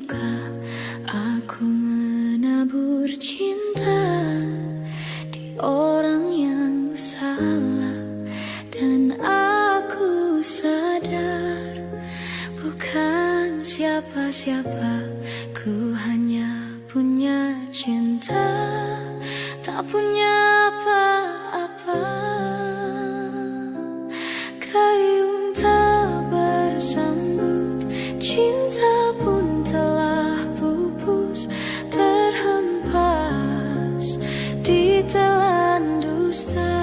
luka, aku menabur cinta di orang yang salah. Dan aku sadar bukan siapa-siapa, ku hanya punya cinta, tak punya apa-apa. Gayung tak bersambut, cinta pun telah pupus, terhempas di telan dusta.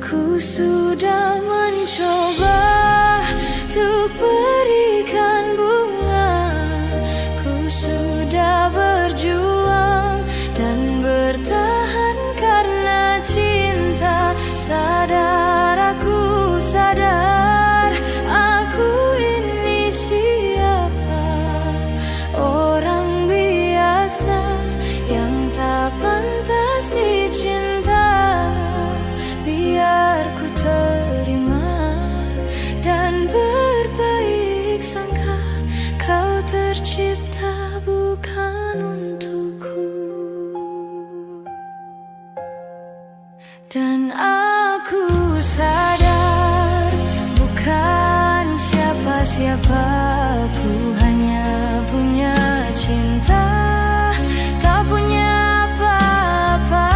Ku sudah mencoba untuk berikan bunga, ku sudah berjuang dan bertahan karena cinta. Sadar, aku sadar, aku ini siapa, orang biasa yang tak pantas dicinta. Biar ku terima dan berbaik sangka, kau tercipta bukan untukku. Dan aku sadar bukan siapa-siapa, ku hanya punya cinta, tak punya apa-apa.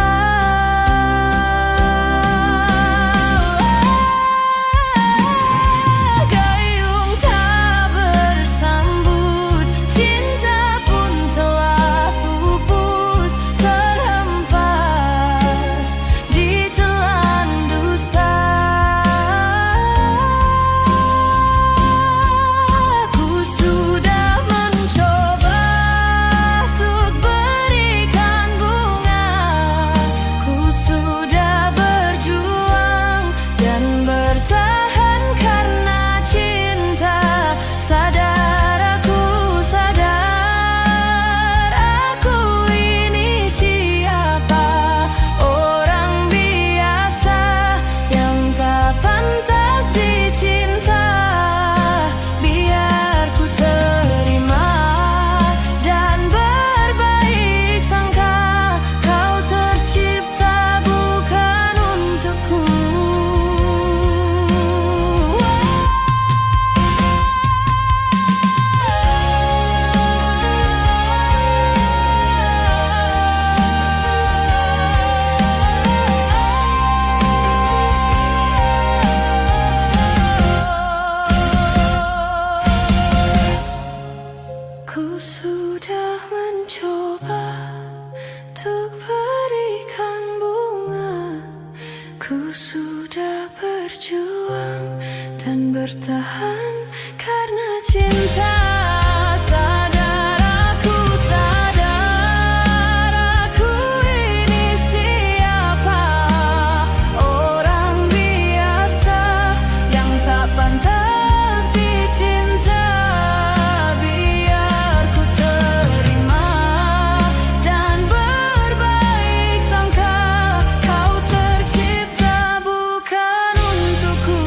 Gayung tak bersambut, cinta pun telah pupus, terhempas di telan dusta. Ku sudah mencoba untuk berikan bunga, ku sudah berjuang dan bertahan karena cinta. Sadar, aku sadar, aku ini siapa, orang biasa yang tak pantas dicinta. Biar ku terima dan berbaik sangka, kau tercipta bukan untukku. Ku sudah mencoba untuk berikan bunga, ku sudah berjuang dan bertahan karena cinta. Sadar, aku sadar, aku ini siapa, orang biasa yang tak pantas dicinta. Biar ku terima dan berbaik sangka, kau tercipta bukan untukku.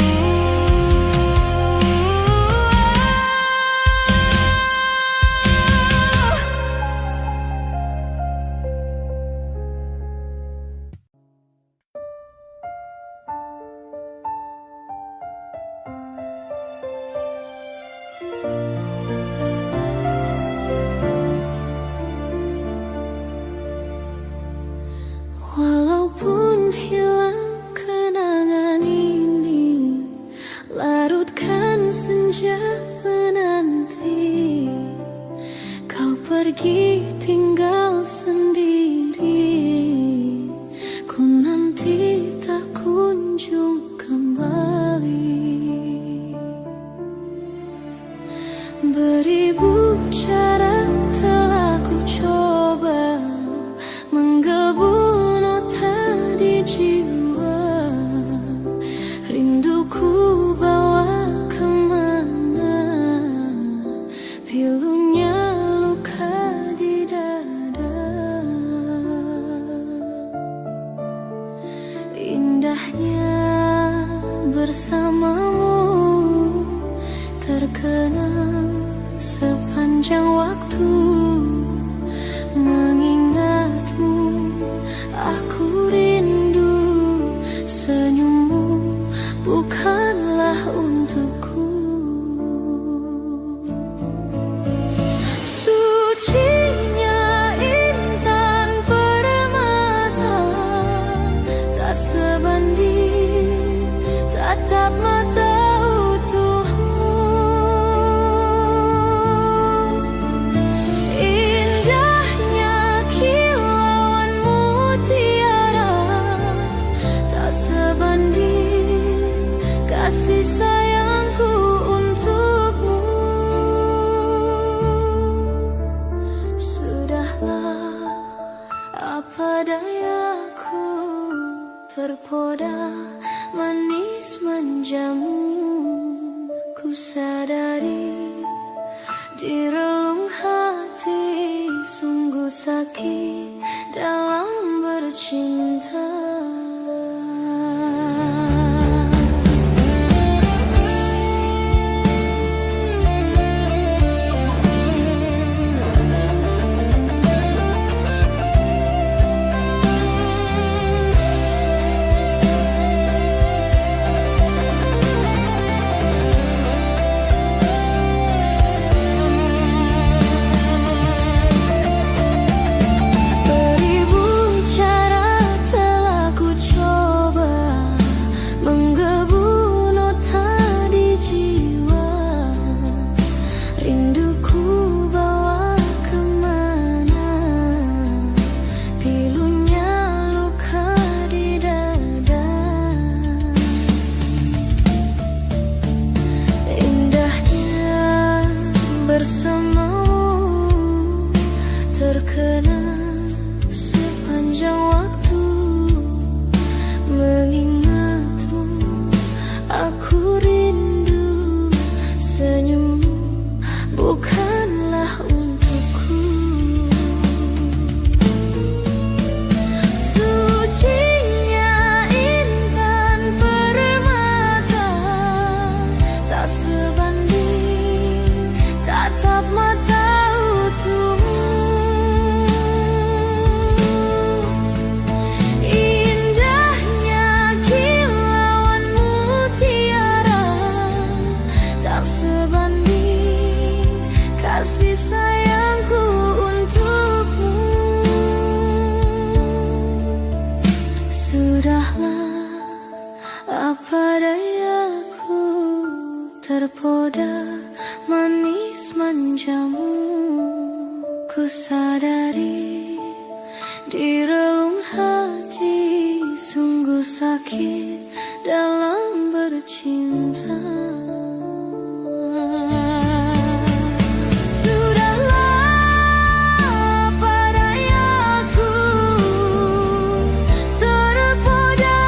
Walaupun hilang kenangan ini, larutkan senja menanti, kau pergi tinggal sendiri, ku nanti tak kunjung kembali. Beribu cara telah ku coba menggebu nota di jiwa, rinduku bawa kemana, pilunya luka di dada. Indahnya bersamamu terkenang sepanjang waktu. Mengingatmu, aku rindu. Senyummu bukanlah untukku. Sucinya intan permata, tak sebanding tatap mata utuhmu. Indahnya kilauan mutiara, tak sebanding kasih sayangku untukmu. Sudahlah, apa dayaku, terpoda manis manjamu. Ku sadari di relung hati, sungguh sakit dalam bercinta. Beribu cara telah ku coba menggebu nota di jiwa. Rinduku bawa kemana, pilunya luka di dada. Indahnya bersamamu, terkenang sepanjang waktu. Mengingatmu, aku rindu. Senyummu bukanlah untukku. Sucinya intan permata, tak sebanding tatap mata utuhmu. Indahnya kilauan mutiara, tak sebanding kasih sayangku untukmu. Sudahlah, apa dayaku, terpoda manis manjamu. Ku sadari di relung hati, sungguh sakit dalam bercinta. Sudahlah, apa dayaku, terpoda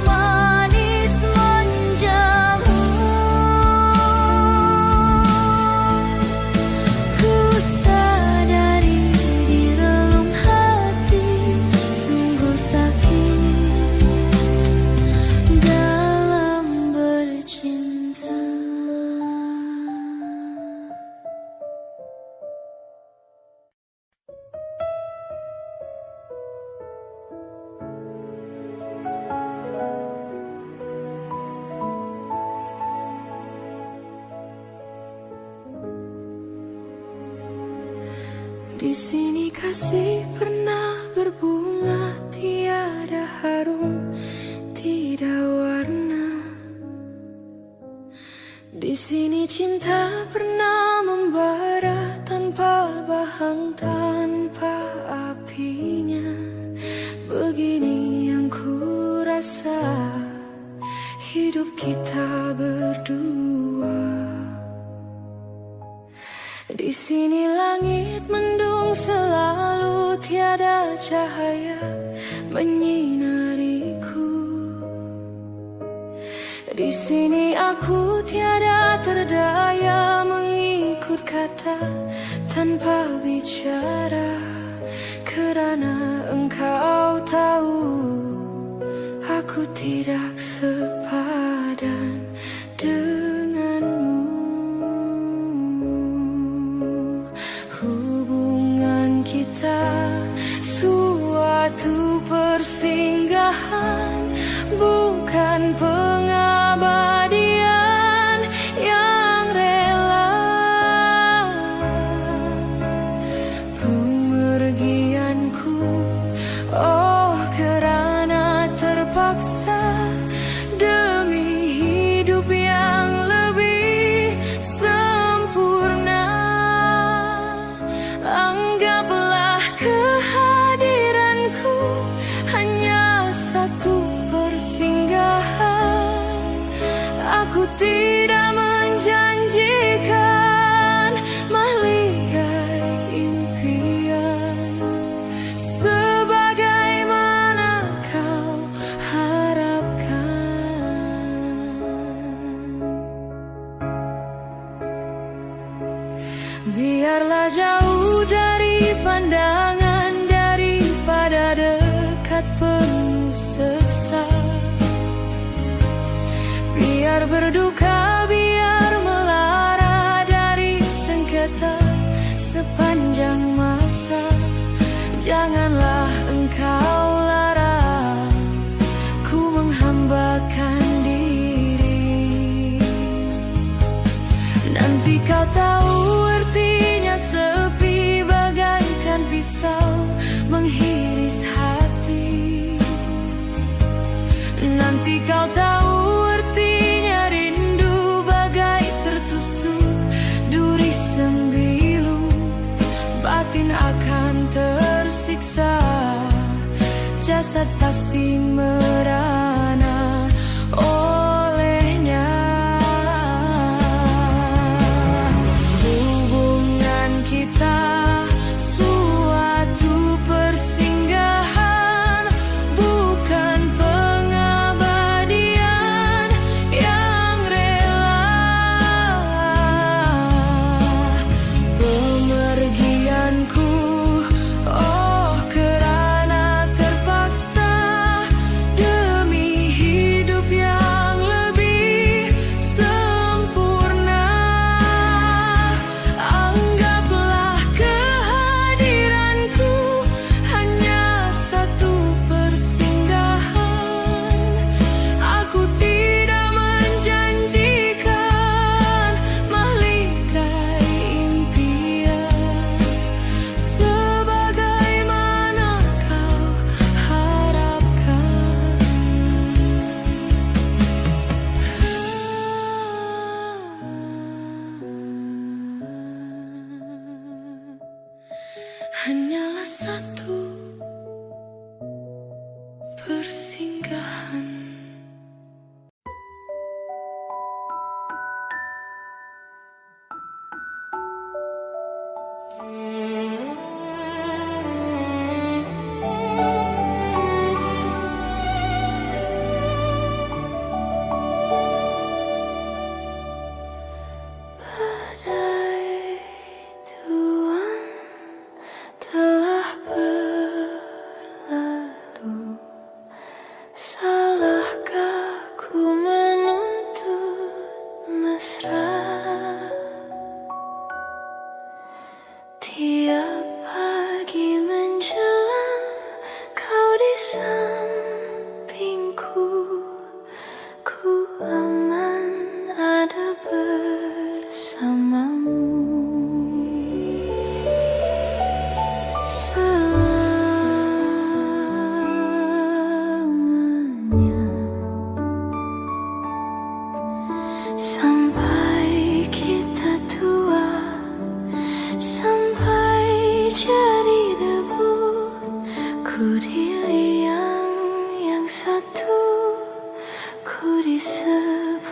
manis manjamu. Ku sadari di relung hati, sungguh sakit dalam bercinta. Di sini kasih pernah berbunga, tiada harum, tidak warna. Di sini cinta pernah membara tanpa bahang, tanpa apinya. Begini yang ku rasa hidup kita berdua. Di sini langit mendung selalu, tiada cahaya menyinariku. Di sini aku tiada terdaya mengikut kata tanpa bicara, kerana engkau tahu aku tidak sepadan denganmu. bukan pengabadian yang rela. Pemergianku, oh karena terpaksa demi hidup yang lebih sempurna. Anggaplah kehadiranku hanya satu persinggahan. Aku tidak menjanjikan mahligai impian sebagaimana kau harapkan. Biarlah jauh dari pandangan daripada dekat penuh seksa. Biar berduka, biar melara dari sengketa sepanjang masa. Janganlah engkau larang ku menghambakan diri. Nanti kau tahu artinya sepi bagaikan pisau menghiris hati. Nanti kau tahu artinya rindu bagai tertusuk duri sembilu. Batin akan tersiksa, jasad pasti merana olehnya. Hubungan kita suatu persinggahan, bukan pengabadian yang rela. Pemergianku, oh kerana terpaksa demi hidup yang lebih sempurna. Anggaplah kehadiranku hanya satu persinggahan. Aku tidak menjanjikan mahligai impian sebagaimana kau harapkan. Hanyalah satu persinggahan. Badai tuan telah berlalu. Salahkah ku menuntut mesra? Tiap pagi menjelang kau di sampingku, ku aman ada bersamamu. Selamanya sampai kita tua, sampai jadi debu. Ku di liang yang satu, ku di sebelahmu.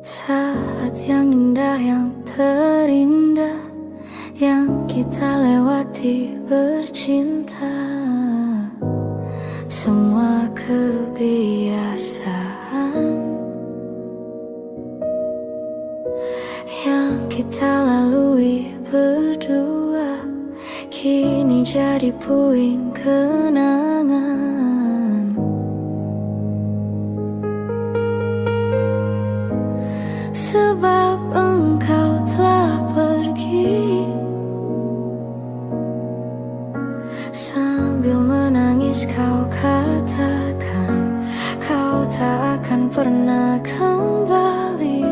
Saat yang indah, yang terindah, yang kita lewati bercinta. Semua kebiasaan yang kita lalui berdua, kini jadi puing kenangan. Sebab engkau telah pergi, sambil menangis kau katakan kau tak akan pernah kembali.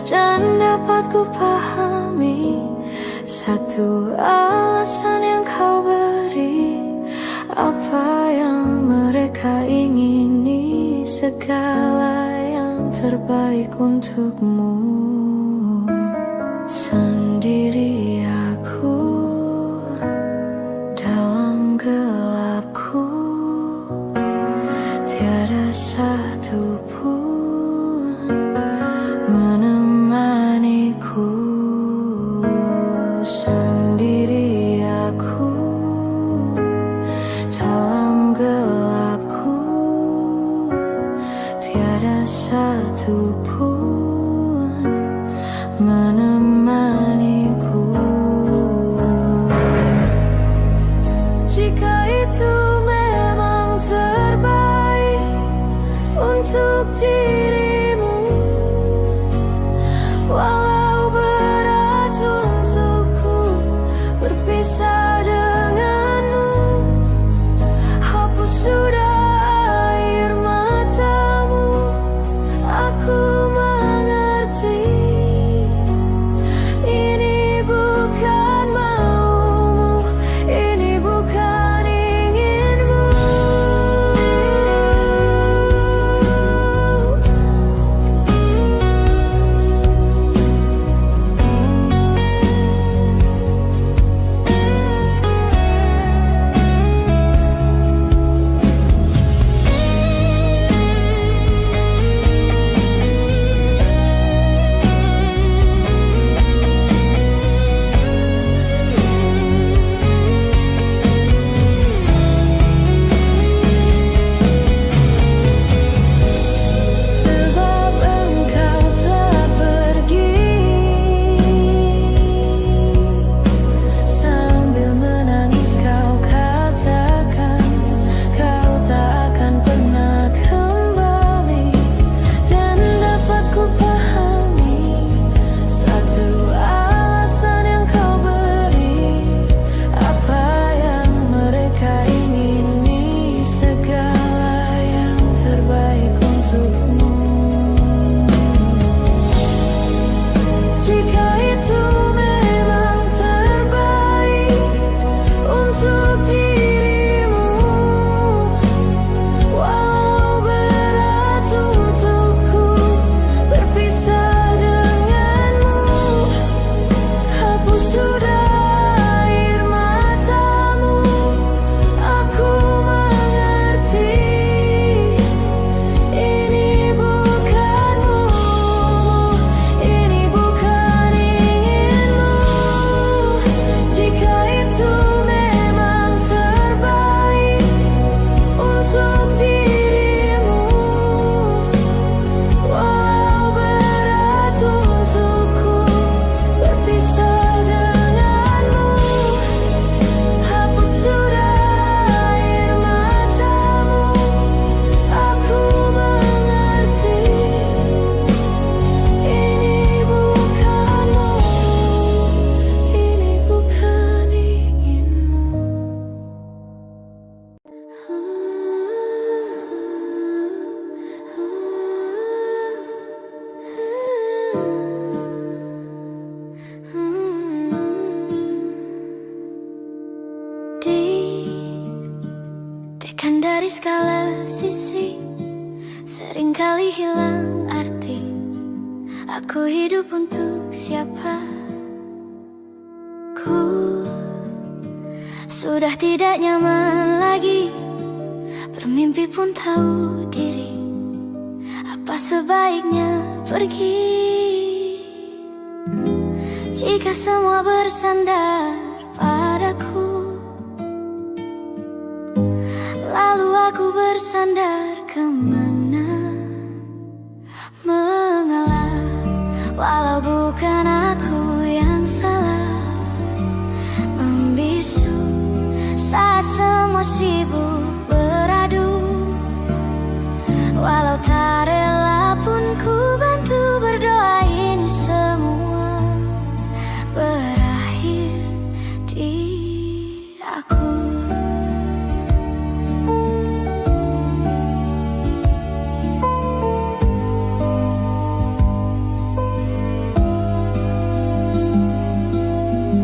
Dan dapat ku pahami satu alasan yang kau beri, apa yang mereka ingini, segala yang terbaik untukmu. Sendiri aku dalam gelapku, tiada satu pun menemaniku. Sendiri aku dalam gelapku, tiada satu pun menemaniku. Jika itu memang terbaik untuk dirimu, walau berat untukku berpisah denganmu, hapus sudah air matamu. Aku mengerti ini bukan maumu, ini bukan inginmu. Sebab engkau telah pergi, sambil menangis kau katakan kau tak akan pernah kembali. Dan dapat ku pahami satu alasan yang kau beri, apa yang mereka ingini, segala yang terbaik untukmu. Jika itu memang terbaik untuk dirimu, walau berat untukku berpisah denganmu, hapus sudah air matamu. Aku mengerti ini bukan maumu, ini bukan inginmu. Jika itu memang terbaik untuk dirimu, walau berat untukku berpisah denganmu, hapus sudah air matamu. Aku mengerti ini bukan maumu, ini bukan inginmu. Ditekan dari segala sisi, seringkali hilang arti. Aku hidup untuk siapa? Ku sudah tidak nyaman lagi, bermimpi pun tahu diri. Apa sebaiknya pergi? jika semua bersandar padaku, lalu aku bersandar kemana? Mengalah, walau bukan aku yang salah, membisu saat semua sibuk beradu. Walau tak rela pun ku bantu berdoa ini semua berakhir di aku.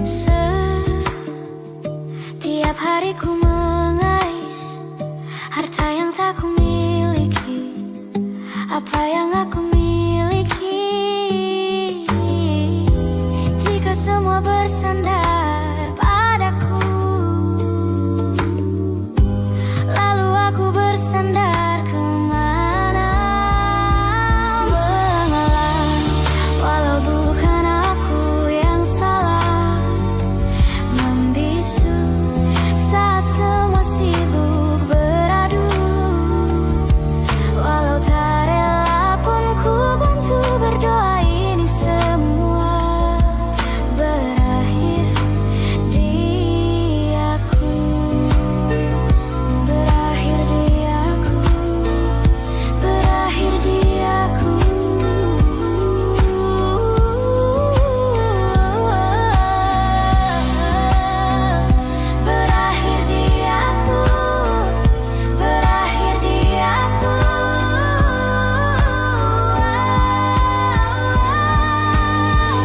Setiap hari ku mengais harta yang tak ku miliki, apa yang aku miliki. Jika semua bersandar padaku, lalu aku bersandar kemana? Mengalah, walau bukan aku yang salah, membisu saat semua sibuk beradu. Walau tak rela pun ku bantu berdoa ini semua berakhir di aku. Berakhir di aku. Berakhir di aku. Berakhir di aku. Berakhir di aku.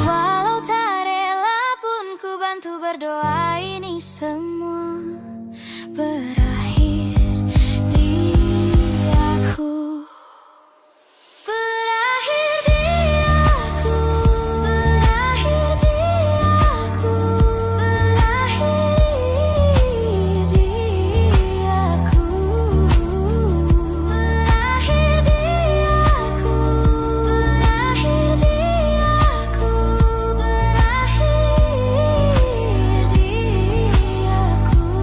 Walau tak rela pun ku bantu berdoa ini semua berakhir di aku. Berakhir di aku. Berakhir di aku. Berakhir di aku. Berakhir di aku. Berakhir di aku. Berakhir di aku.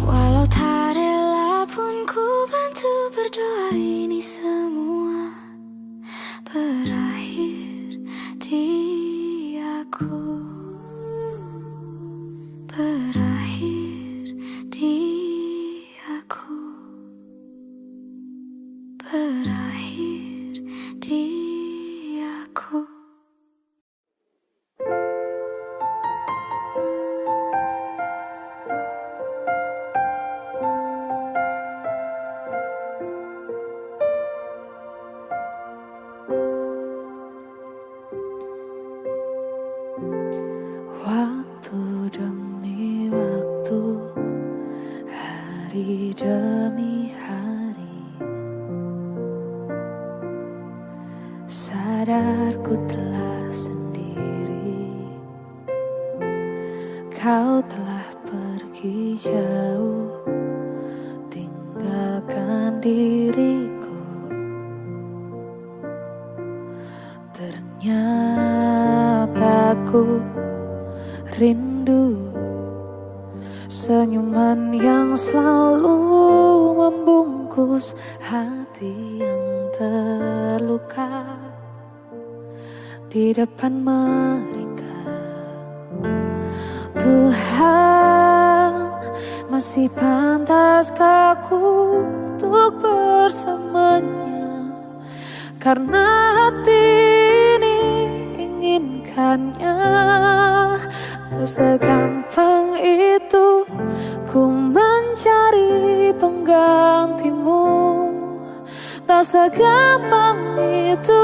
Walau tak rela pun ku bantu berdoa ini semua berakhir di aku. Berakhir di aku. Berakhir di aku. Waktu demi waktu, hari demi hari, sadarku telah sendiri. Kau telah pergi jauh, tinggalkan diriku. Ternyata ku rindu senyuman yang selalu membungkus hati yang terluka di depan mereka. Tuhan, masih pantaskah aku untuk bersamanya? Karena hati ini inginkannya. Tak segampang itu ku mencari penggantimu. Tak segampang itu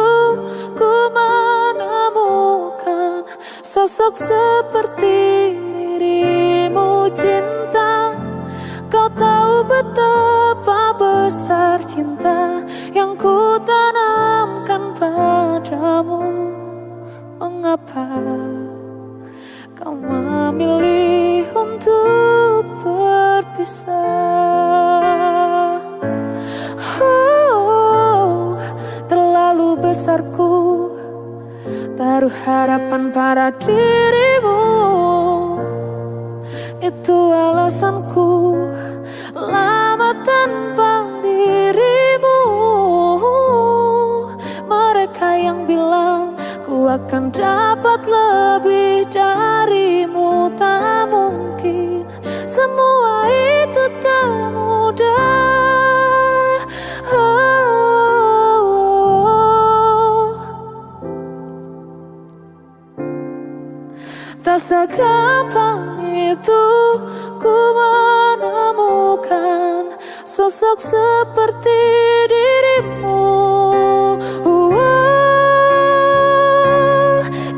ku menemukan sosok seperti dirimu. Cinta, kau tahu betapa besar cinta yang ku tanamkan padamu. Mengapa kau memilih untuk berpisah? Oh, terlalu besarku taruh harapan pada dirimu. Itu alasanku lama tanpa dirimu. Mereka yang bilang ku akan dapat lebih darimu, tak mungkin, semua itu tak mudah. Tak segampang itu ku menemukan sosok seperti dirimu.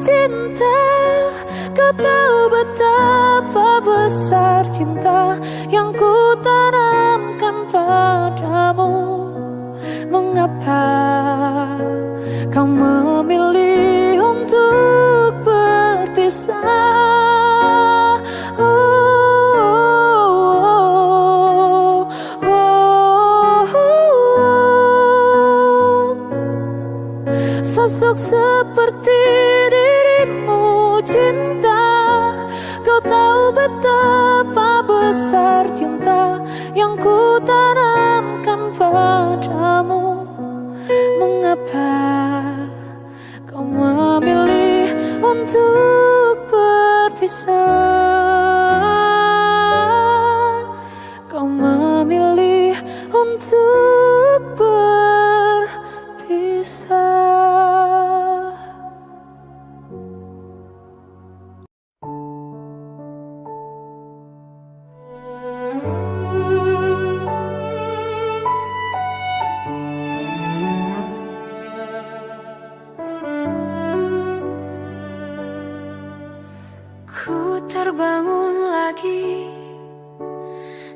Cinta, kau tahu betapa besar cinta yang ku tanamkan padamu. Mengapa kau memilih untuk berpisah? Sosok seperti dirimu, cinta, kau tahu betapa besar cinta yang ku tanamkan padamu. Mengapa kau memilih untuk berpisah? Kau memilih untuk berpisah. Ku terbangun lagi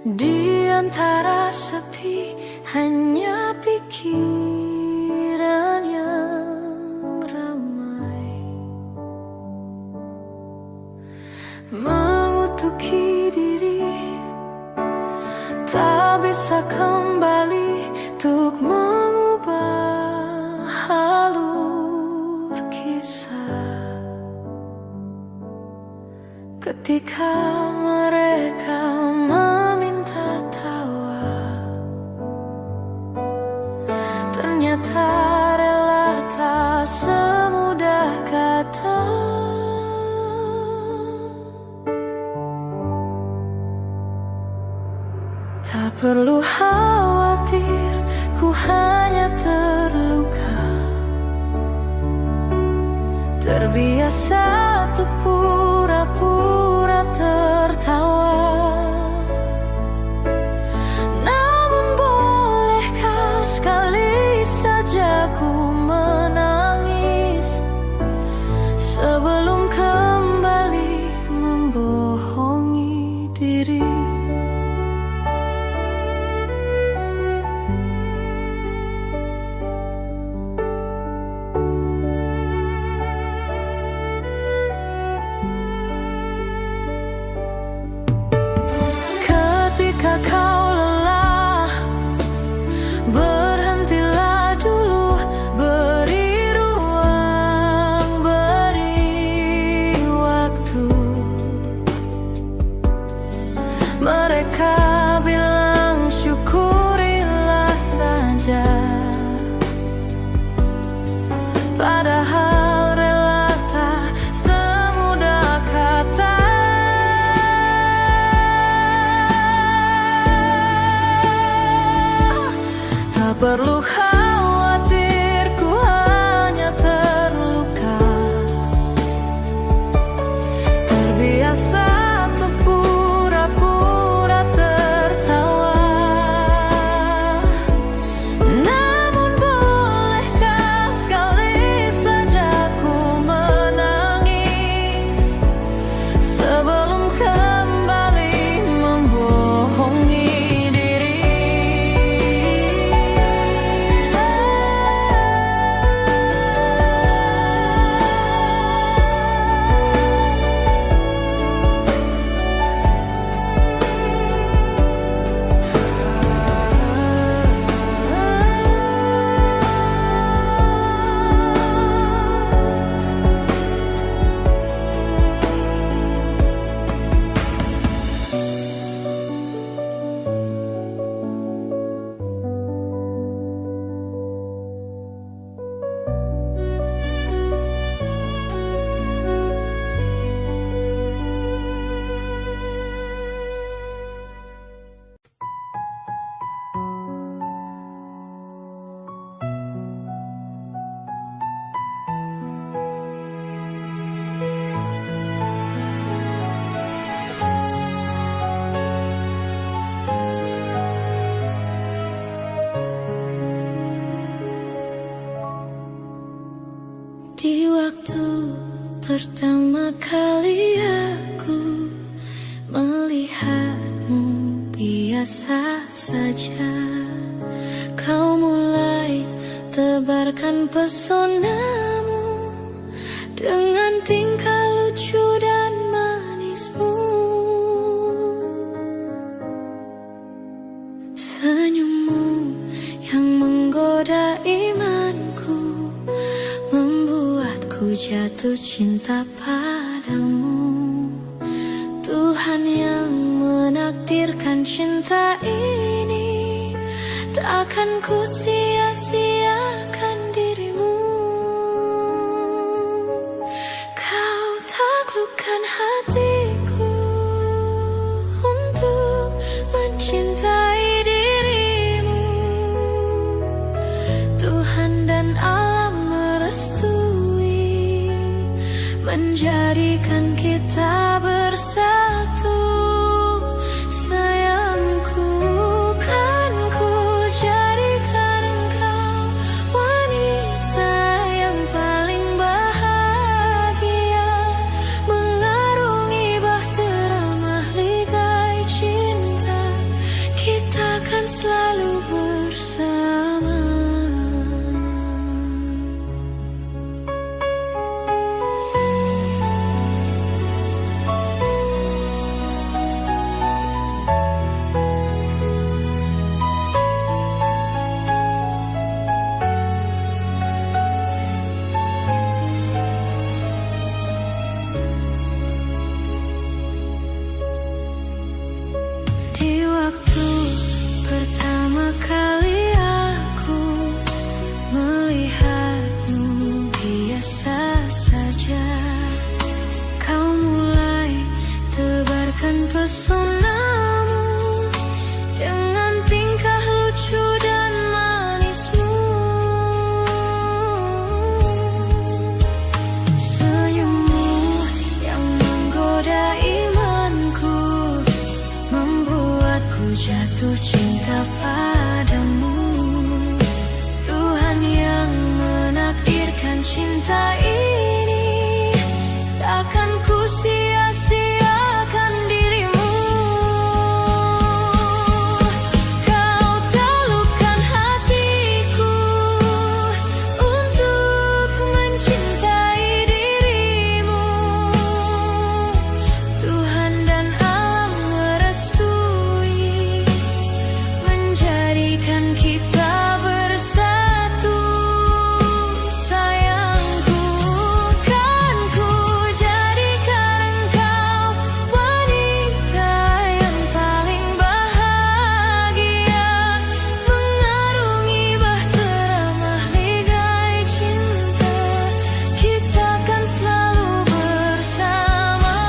di antara sepi, hanya pikiran yang ramai mengutuki diri, tak bisa kembali untuk mengubah alur kisah. Ketika mereka meminta tawa, ternyata rela tak semudah kata. Tak perlu khawatir, ku hanya terluka, terbiasa untuk pura-pura tertawa. Namun bolehkah sekali saja ku menangis sebelum kembali membohongi diri. Ketika kau lelah, berhentilah dulu, beri ruang, beri waktu. Mereka bilang syukurilah saja, padahal rela tak semudah kata. Tak perlu khawatir, ku hanya terluka, terbiasa untuk pura-pura tertawa. Namun bolehkah sekali saja ku menangis sebelum kembali membohongi diri. Di waktu pertama kali aku melihatmu biasa saja, kau mulai tebarkan pesonamu dengan tingkah lucu dan manismu. Senyummu yang menggoda imanku membuatku jatuh cinta padamu. Tuhan yang menakdirkan cinta ini, tak akan ku sia-siakan dirimu. Kau taklukkan hatiku untuk mencintai dirimu. Tuhan dan alam merestui, menjadikan kita bersatu. Sayangku, kan ku jadikan engkau wanita yang paling bahagia, mengarungi bahtera mahligai cinta, kita kan selalu bersama. Di waktu pertama kali aku melihatmu biasa saja, kau mulai tebarkan pesonamu dengan tingkah lucu dan manismu. Senyummu yang menggoda imanku membuatku jatuh cinta padamu. Tuhan yang menakdirkan cinta ini, takkan ku sia-siakan dirimu. Kau taklukkan hatiku untuk mencintai dirimu. Tuhan dan alam merestui, menjadikan kita bersatu. Sayangku, kan ku jadikan engkau wanita yang paling bahagia, mengarungi bahtera mahligai cinta, kita kan selalu bersama.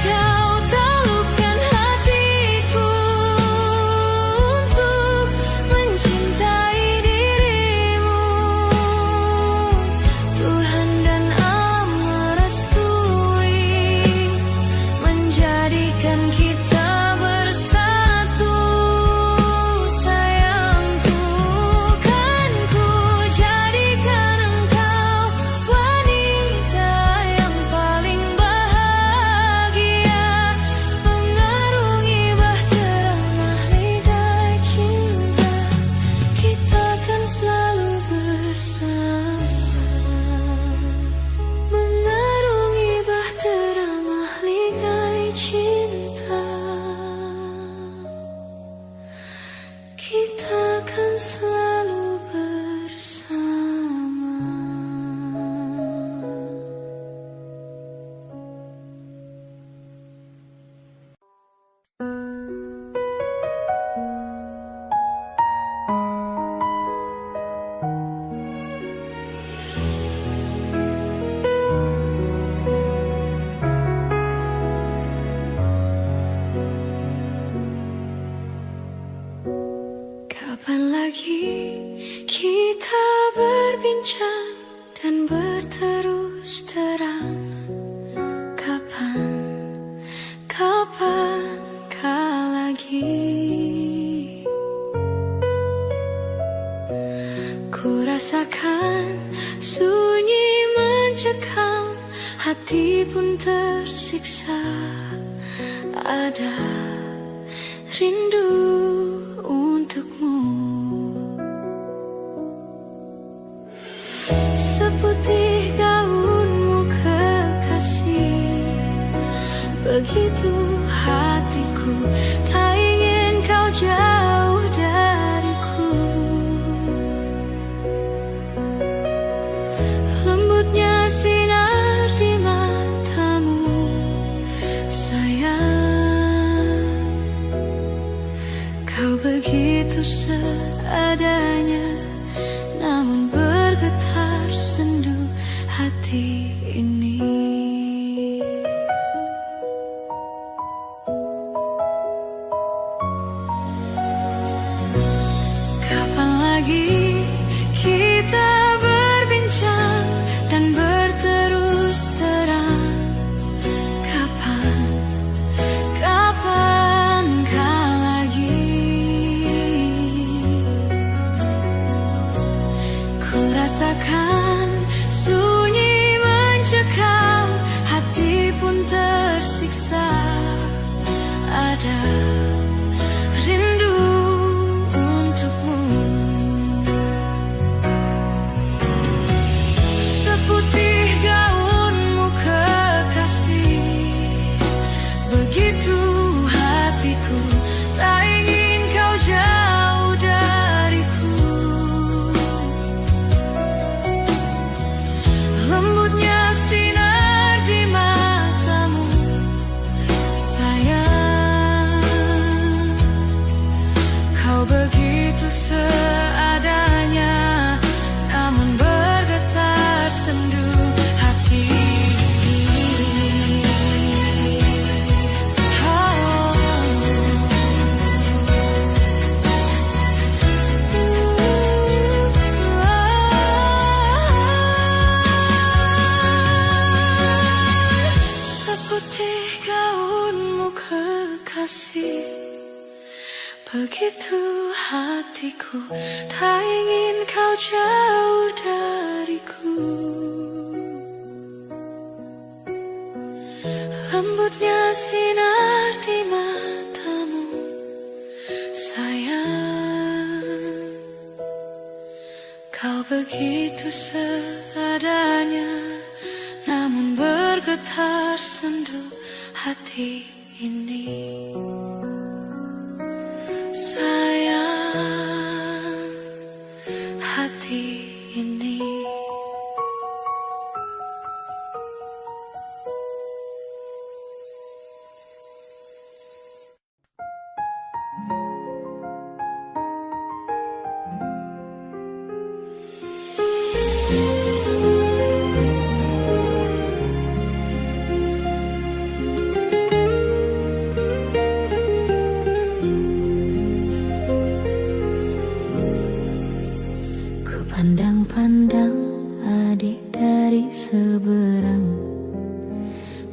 Kau taklukkan hatiku untuk mencintai dirimu. Tuhan dan alam merestui, menjadikan kita bersatu. Sayangku, kan ku jadikan engkau wanita yang paling bahagia, mengarungi bahtera mahligai cinta, kita kan selalu bersama. Mengarungi bahtera mahligai cinta, kita kan selalu bersama. Kapan lagi kita berbincang dan berterus terang? Kapan, kapan lagi? Ku rasakan sunyi mencekam, hati pun tersiksa. Ada rindu untukmu, seputih gaunmu kekasih. Begitu hatiku, tak ingin kau jauh dariku. Lembutnya sinar di matamu, sayang. Kau begitu seadanya, namun bergetar sendu hati ini. Kapan lagi kita berbincang dan berterus terang? Kapankah lagi? Ku rasakan sunyi mencekam, hati pun tersiksa. Ada rindu untukmu, seputih gaunmu kekasih. Begitu hatiku, tak ingin kau jauh dariku. Lembutnya sinar di matamu, sayang. Kau begitu seadanya, namun bergetar sendu hati ini. Seputih gaunmu kekasih. Begitu hatiku, tak ingin kau jauh dariku. Lembutnya sinar di matamu, sayang. Kau begitu seadanya, namun bergetar sendu hati ini. Sayang, hati ini. Pandang-pandang adik dari seberang,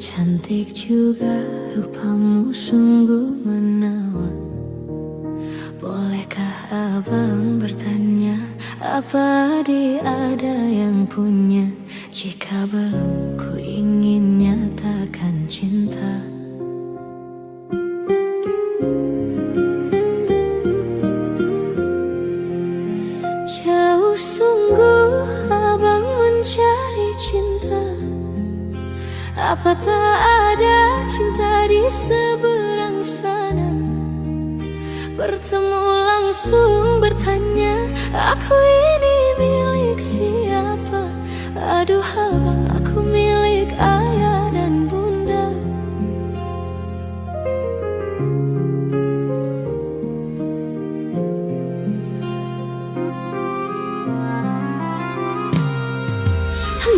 cantik juga rupamu sungguh menawan. Bolehkah abang bertanya, apa adik ada yang punya? Jika belum, ku ingin nyatakan cinta. Jauh sungguh abang mencari cinta, apa tak ada cinta di seberang sana? Bertemu langsung bertanya, aku ini milik siapa? Aduh abang, aku milik ayah dan bunda.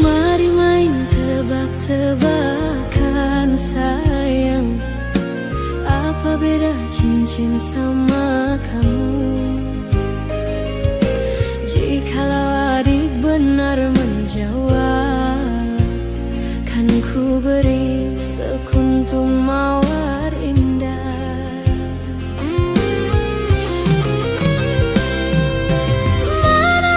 Mari main tebak-tebakan sayang, apa beda cincin sama kamu? Jikalau adik benar menjawab, kan ku beri sekuntum mawar indah. Mana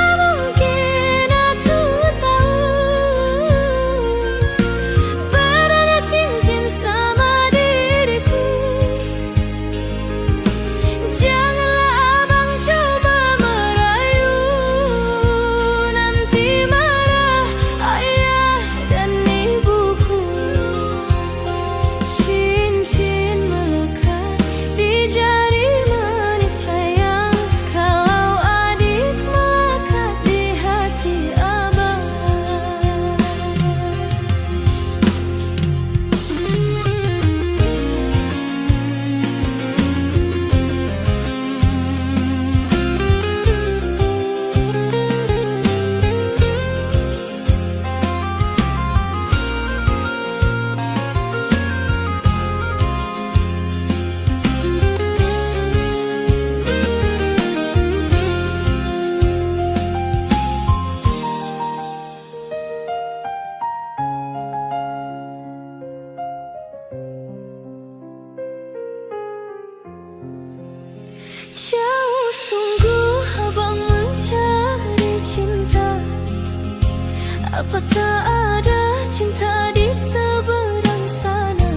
Apa tak ada cinta di seberang sana?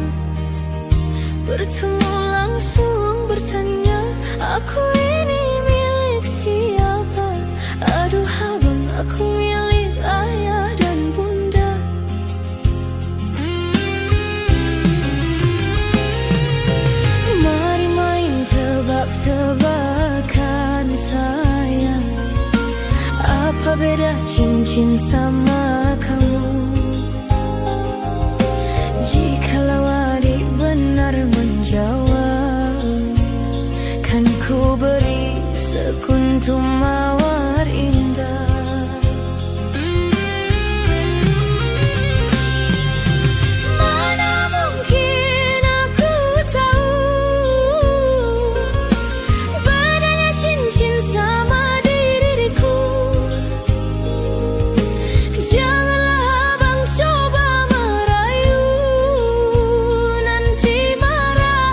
Bertemu langsung bertanya, aku ini milik siapa? Aduh abang, aku milik ayah dan bunda. Mari main tebak-tebakan sayang, apa beda cincin sama kamu? Jikalau adik benar menjawab, kan ku beri sekuntum mawar indah. Mana mungkin aku tahu bedanya cincin sama diriku. Janganlah abang coba merayu, nanti marah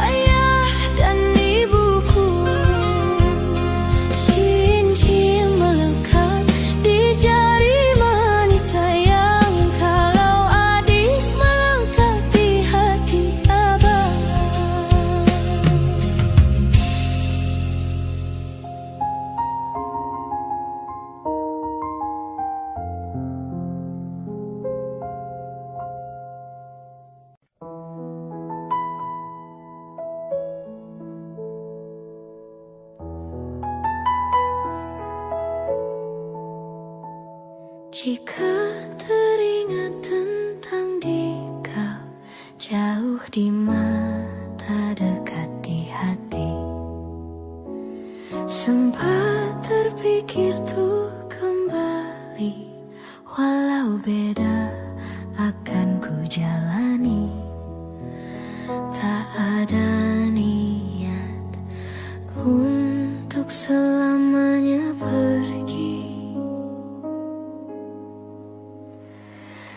ayah dan ibuku. Cincin melekat di jari manis sayang, kalau adik melekat di hati abang. Jika teringat tentang dikau, jauh di mata dekat di hati, sempat terpikir tuh kembali, walau beda akan ku jalani. Tak ada niat untuk selamanya pergi.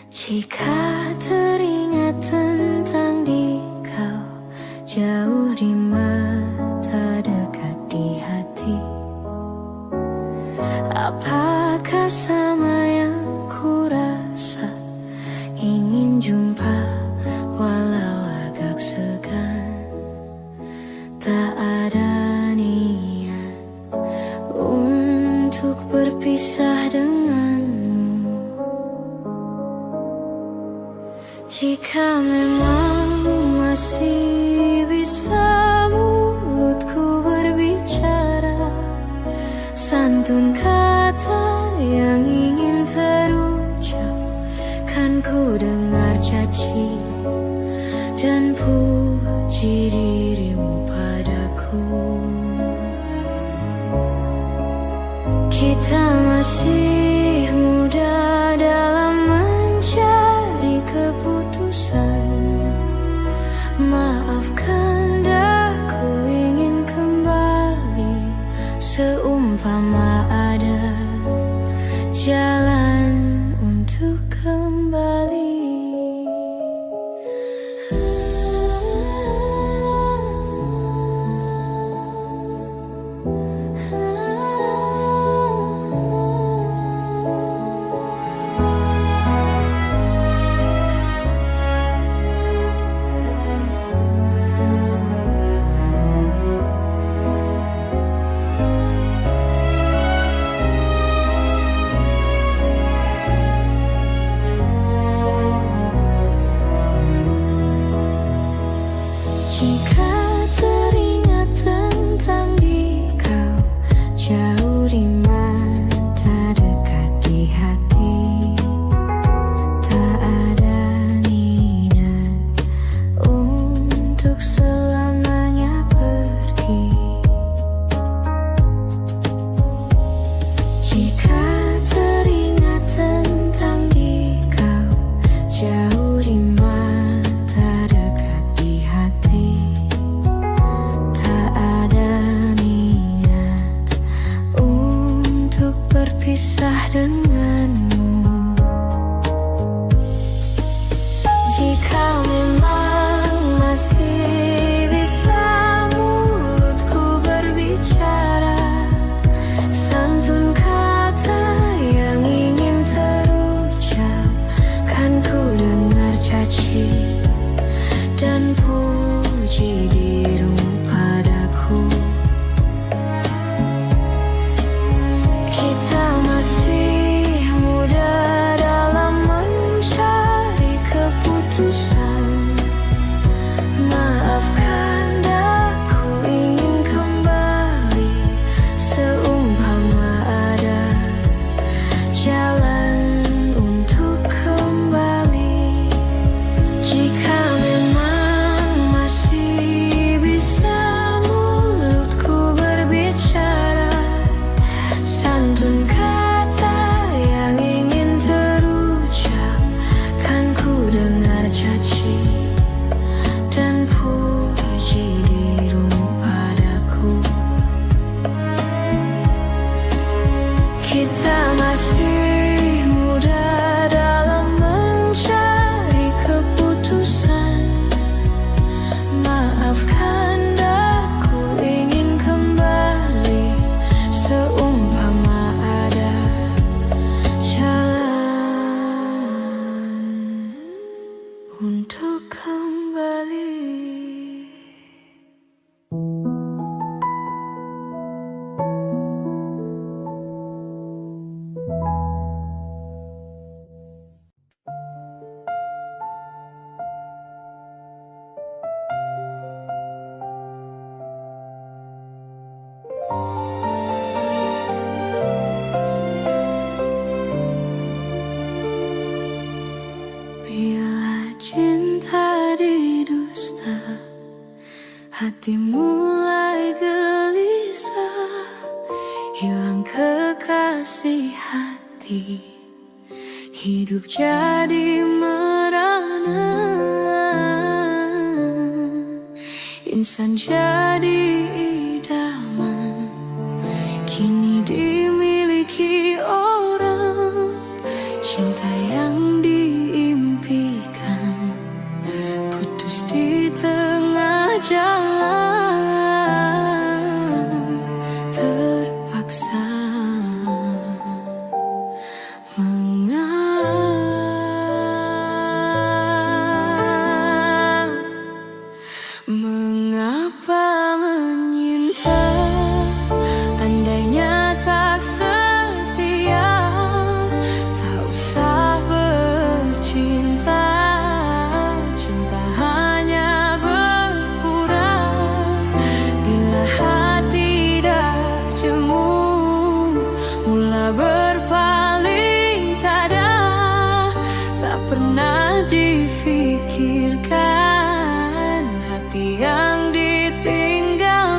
Jika teringat tentang dikau, jauh di mata dekat di hati, apakah sama yang ku rasa? Ingin jumpa walau agak segan. Tak ada niat untuk berpisah denganmu. Jika memang masih bisa mulutku berbicara, santun kata yang ingin terucap, kan ku dengar caci dan puji dirimu padaku. Kita masih muda dalam mencari keputusan. Maafkan daku ingin kembali, seumpama ada jalan untuk kembali. Jika teringat tentang dikau, jauh di mata dekat di hati, tak ada niat untuk selamanya pergi. Jika teringat tentang dikau, jauh di mata dekat di hati, tak ada niat untuk berpisah denganmu. Jika memang masih bisa mulutku berbicara, santun kata yang ingin terucap, masih muda dalam mencari keputusan. Maafkan aku ingin kembali seumpama ada jalan untuk kembali. Bila cinta didusta, hati mulai gelisah, hilang kekasih hati, hidup jadi merana, insan jadi idaman, kini dimiliki orang. Cinta yang diimpikan putus di tengah jalan, terpaksa mengapa menyinta, andainya tak setia, tak usah bercinta. Cinta hanya berpura bila hati dah jemu, mula berpaling tada, tak pernah difikirkan hati yang ditinggalkan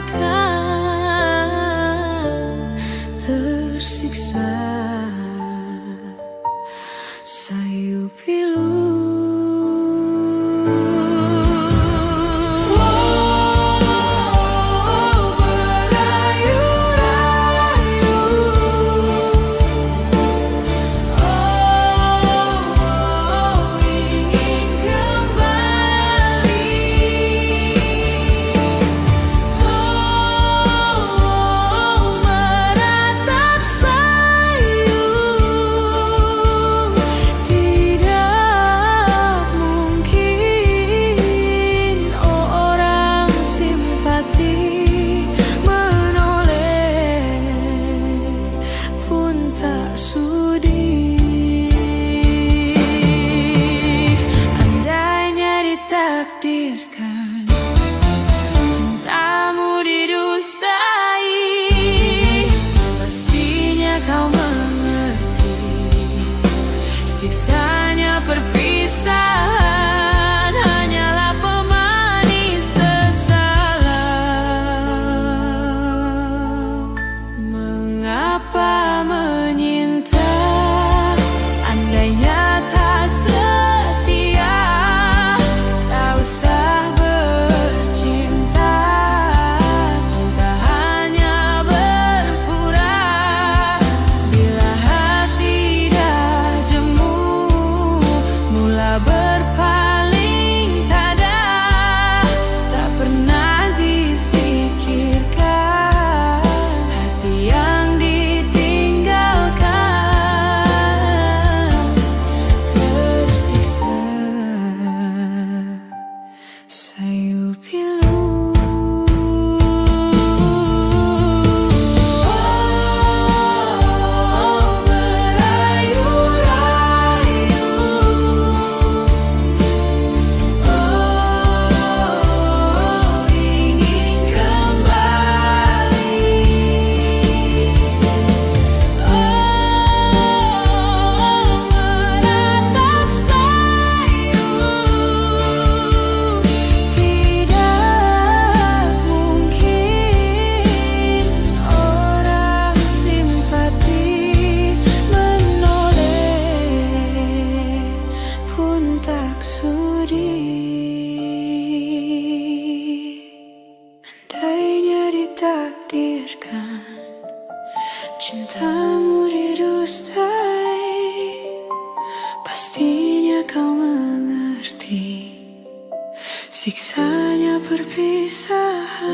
tersiksa. Sayu pilu tidak kau mengerti siksanya perpisahan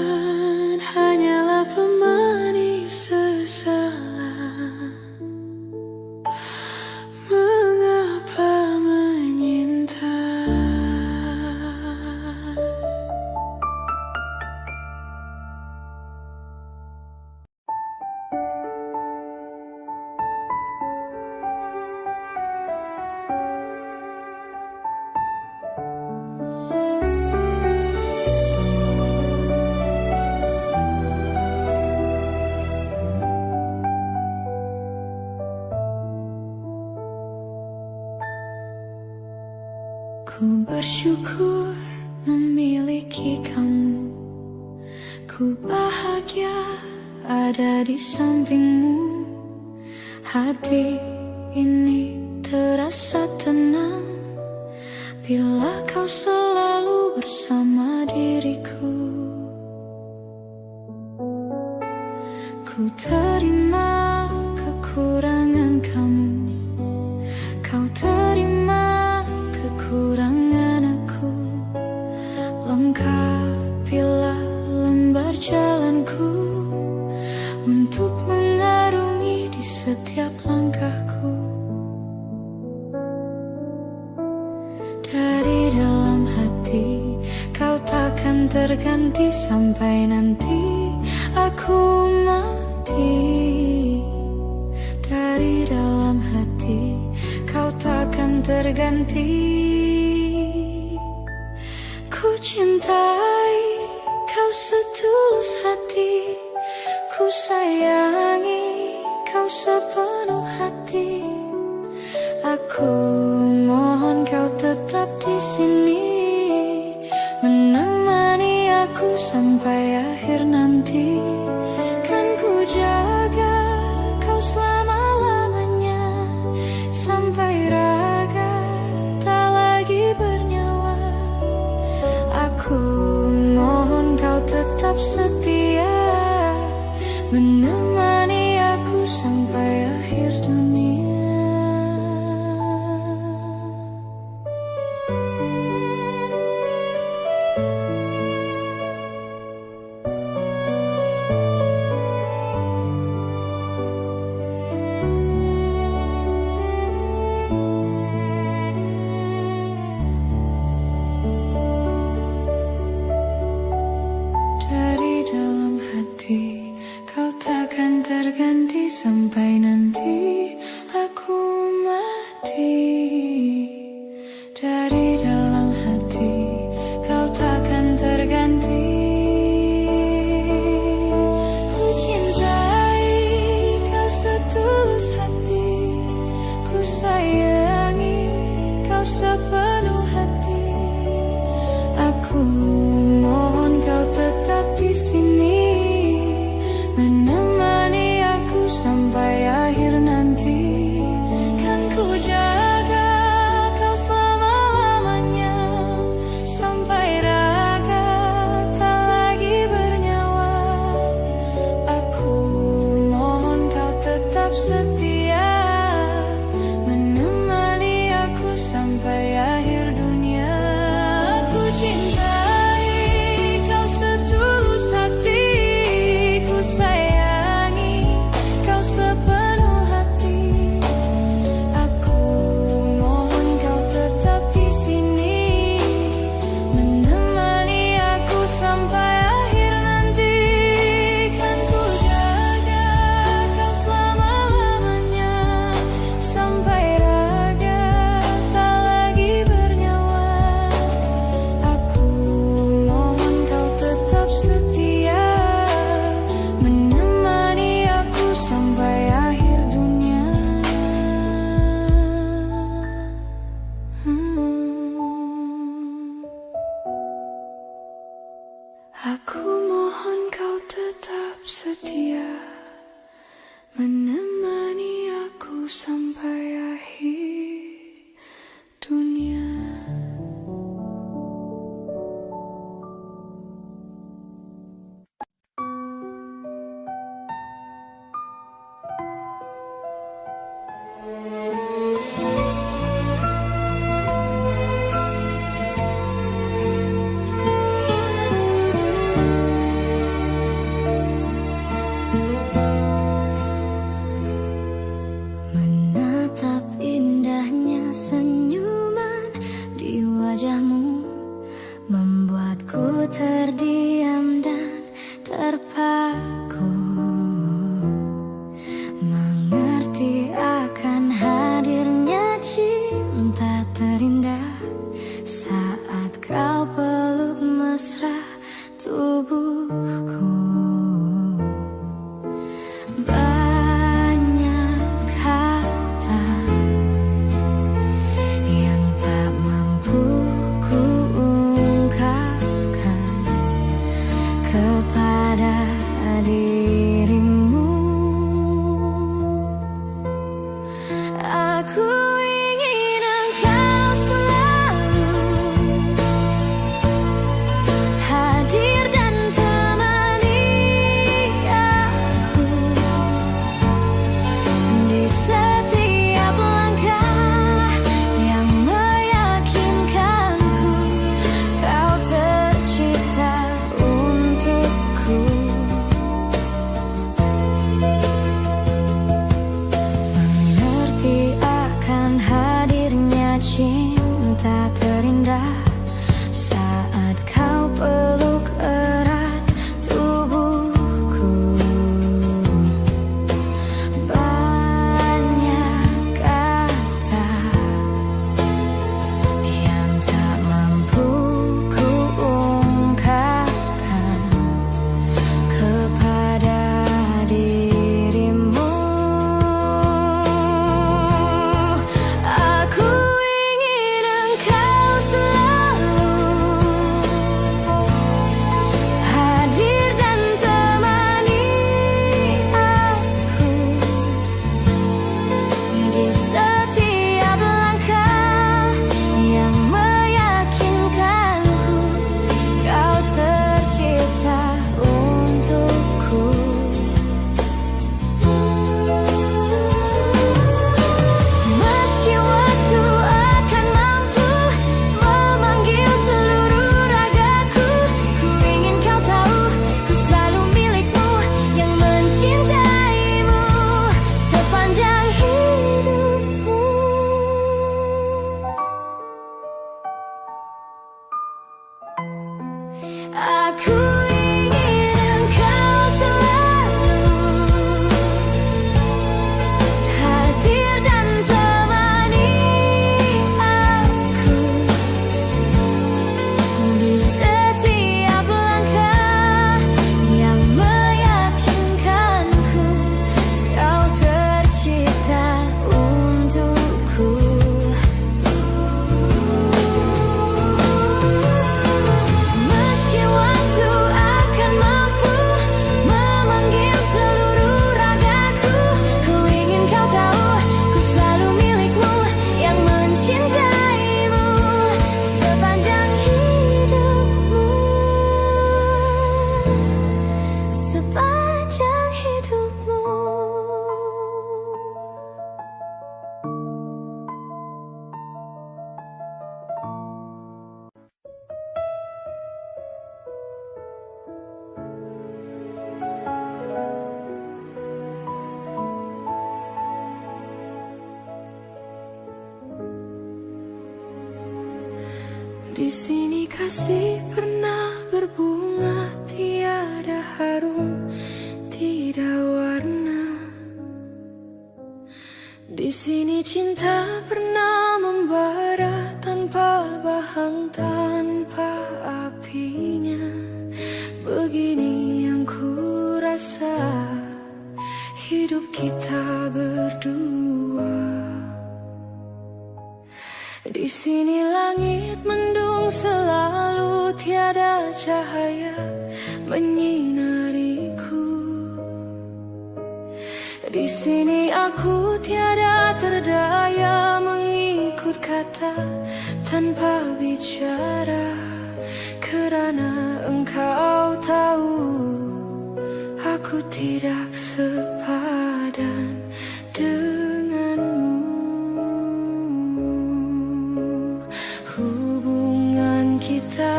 hanyalah pemanis sesalan. Mengapa menyinta? Ku bersyukur memiliki kamu. Ku bahagia ada di sampingmu. Hati ini terasa tenang bila kau selalu bersama diriku. Ku terima kekurangan kamu. Kau terima kekurangan aku. Lengkapilah lembar jalanku untuk mengarungi di setiap langkahku. Dari dalam hati kau takkan terganti sampai nanti aku mati. Dari dalam hati kau takkan terganti. Ku cintai kau setulus hati. Ku sayangi kau sepenuh hati. Aku mohon kau tetap di sini, menemani aku sampai akhir nanti. Kan ku jaga kau selama-lamanya, sampai raga tak lagi bernyawa. Aku mohon kau tetap setia, menemani aku sampai akhir dunia. Dari dalam hati kau takkan terganti sampai nanti aku mati. Dari dalam hati kau takkan terganti. Ku cintai kau setulus hati. Ku sayangi kau sepenuh hati. Aku mohon kau tetap di sini, menemani aku sampai akhir nanti. Kan ku jaga kau selama-lamanya, sampai raga tak lagi bernyawa. Aku mohon kau tetap setia, menemani aku sampai akhir dunia. Aku cintai kau setulus hati. Ku sayangi kau sepenuh hati. Aku mohon kau tetap di sini, menemani aku sampai akhir nanti. Kan ku jaga kau selama-lamanya, sampai raga tak lagi bernyawa. Aku mohon kau tetap setia, menemani aku sampai akhir dunia. Aku mohon kau tetap setia, menemani aku sampai akhir dunia. Aku ingin engkau selalu hadir dan temani aku di setiap langkah yang meyakinkanku kau tercipta untukku. Mengerti akan hadirnya cinta terindah saat kau peluk erat tubuhku. Banyak kata yang tak mampu ku ungkapkan kepada dirimu. Aku ingin engkau selalu hadir dan temani aku di setiap langkah yang meyakinkanku kau tercipta untukku. Meski waktu akan mampu memanggil seluruh ragaku, ku ingin kau tahu ku selalu milikmu yang mencintaimu sepanjang hidupmu. Aku ingin engkau selalu hadir dan temani aku di setiap langkah yang meyakinkanku kau tercipta untukku. Meski waktu akan mampu memanggil seluruh ragaku, ku ingin kau tahu ku selalu milikmu yang mencintaimu sepanjang hidupmu. Sepanjang hidupmu. Di sini kasih pernah berbunga, tiada harum, tidak warna. Di sini cinta pernah membara tanpa bahang, tanpa apinya. Begini yang ku rasa hidup kita berdua. Di sini langit mendung selalu, tiada cahaya menyinariku. Di sini aku tiada terdaya mengikut kata tanpa bicara, kerana engkau tahu aku tidak sepadan denganmu. Hubungan kita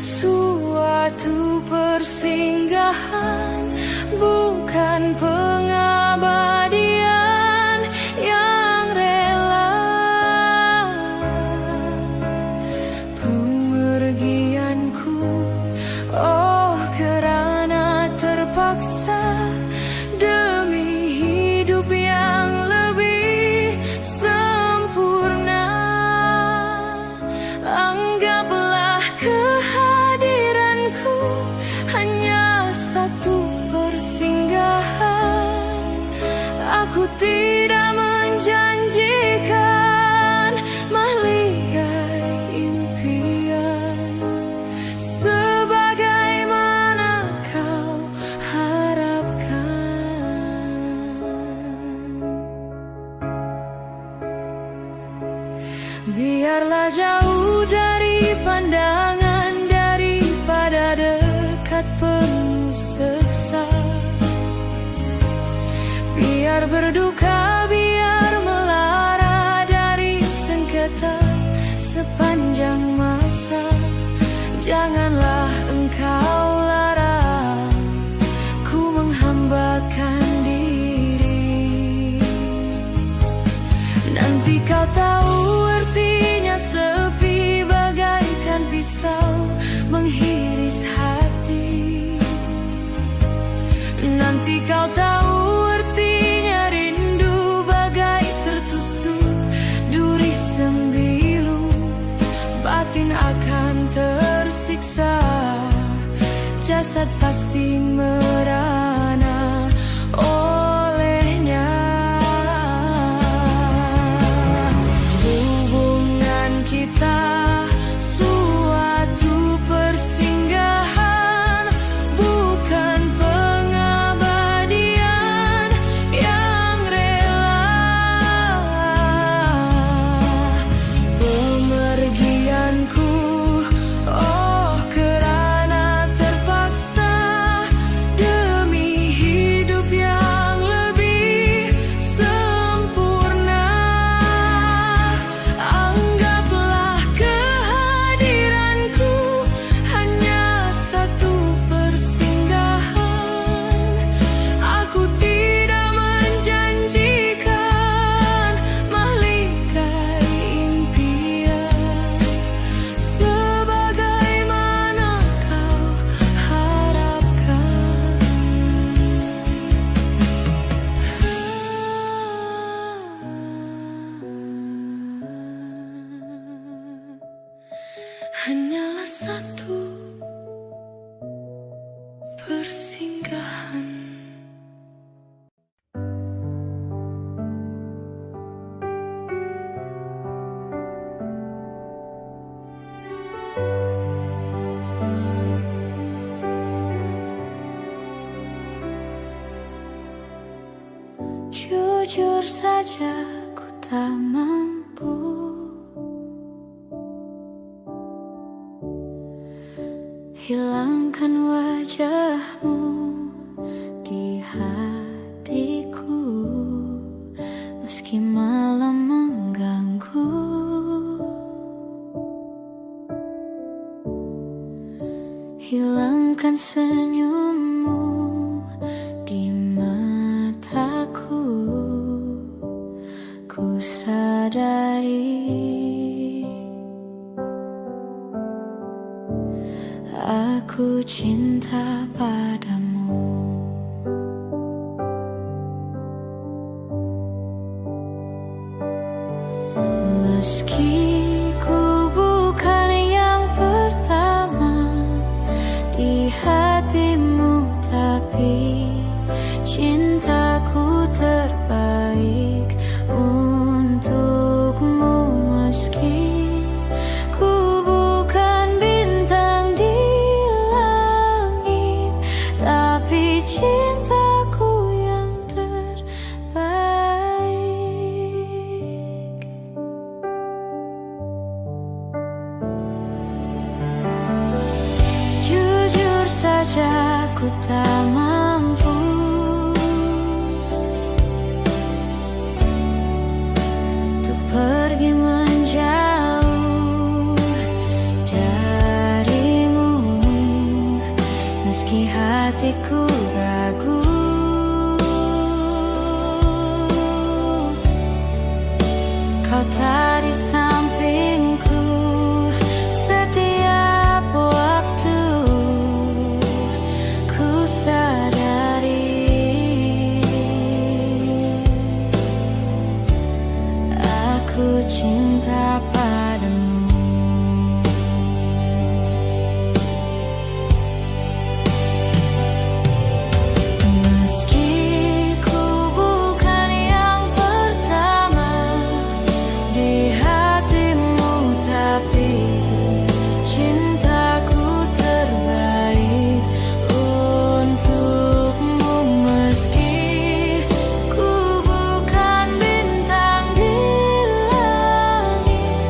suatu persinggahan, bukan pengabadian yang rela. Pemergianku, oh kerana terpaksa. Biarlah jauh dari pandangan daripada dekat penuh seksa. Biar berduka, biar melara dari sengketa sepanjang masa. Janganlah engkau larang ku menghambakan diri. Nanti kau tahu artinya sepi bagaikan pisau menghiris hati. Nanti kau tahu artinya rindu bagai tertusuk duri sembilu. Batin akan tersiksa, jasad pasti merana olehnya. Hubungan kita suatu persinggahan, bukan pengabadian yang rela. Pemergianku, oh kerana terpaksa demi hidup yang lebih sempurna. Anggaplah kehadiranku hanya satu persinggahan. Aku tidak menjanjikan mahligai impian sebagaimana kau harapkan. Hanyalah satu persinggahan. Jujur saja ku tak mampu hilangkan wajahmu di hatiku, meski malam mengganggu. Hilangkan senyummu di mataku. Ku sadari aku cinta padamu. Meski ku bukan yang pertama di hatimu, tapi cintaku terbaik untukmu. Meski ku bukan bintang di langit, tapi cintaku yang terbaik. Jujur saja ku tak mampu untuk pergi menjauh darimu, meski hatiku ragu. Kau tak di sampingku setiap waktu. Ku sadari aku cinta padamu. Meski ku bukan yang pertama di hatimu, tapi cintaku terbaik untukmu. Meski ku bukan bintang di langit,